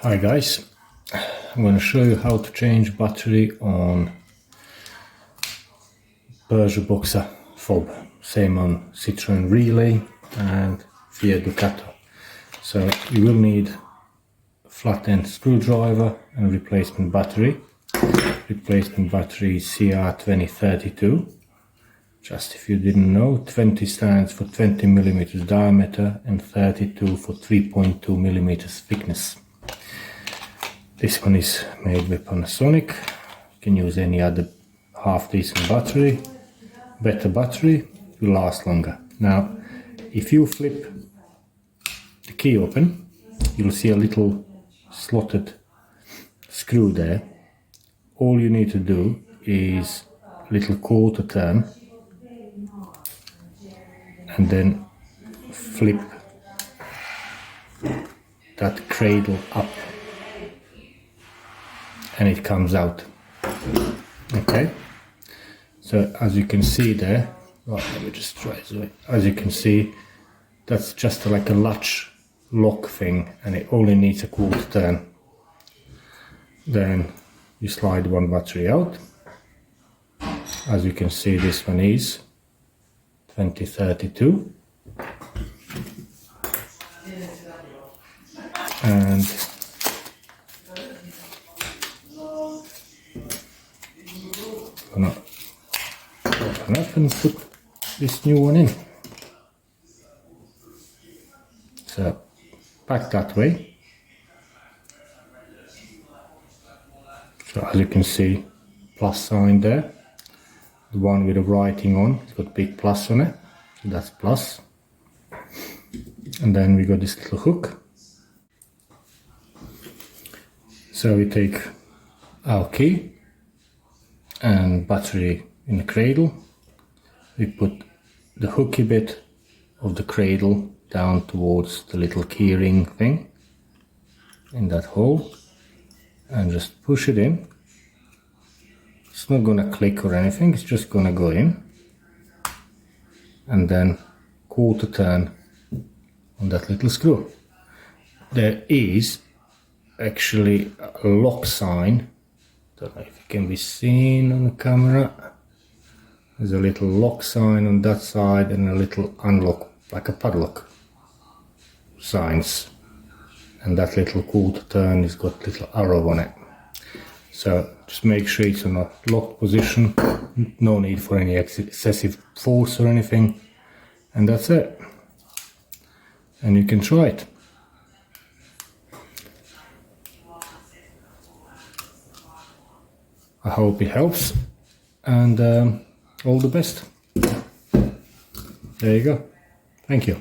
Hi guys, I'm going to show you how to change battery on Peugeot Boxer fob, same on Citroen Relay and Fiat Ducato. So you will need a flat end screwdriver and replacement battery. Replacement battery is CR2032. Just if you didn't know, 20 stands for 20 millimeters diameter and 32 for 3.2 millimeters thickness. This one is made by Panasonic. You can use any other half decent battery. Better battery will last longer. Now, if you flip the key open, you'll see a little slotted screw there. All you need to do is a little quarter turn and then flip that cradle up and it comes out. Okay, so as you can see there, let me just try this way. As you can see, that's just like a latch lock thing and it only needs a quarter turn. Then you slide one battery out. As you can see, this one is 2032 and I'm gonna open up and put this new one in. So back that way. So as you can see, plus sign there. The one with the writing on, it's got big plus on it, so that's plus. And then we got this little hook. So we take our key and battery in the cradle. We put the hooky bit of the cradle down towards the little key ring thing in that hole and just push it in. It's not gonna click or anything, it's just gonna go in and then quarter turn on that little screw. There is actually a lock sign, don't know if it can be seen on the camera. There's a little lock sign on that side and a little unlock, like a padlock signs, and that little quarter turn has got a little arrow on it. So just make sure it's in a locked position, no need for any excessive force or anything, and that's it. And you can try it. I hope it helps, and all the best. There you go. Thank you.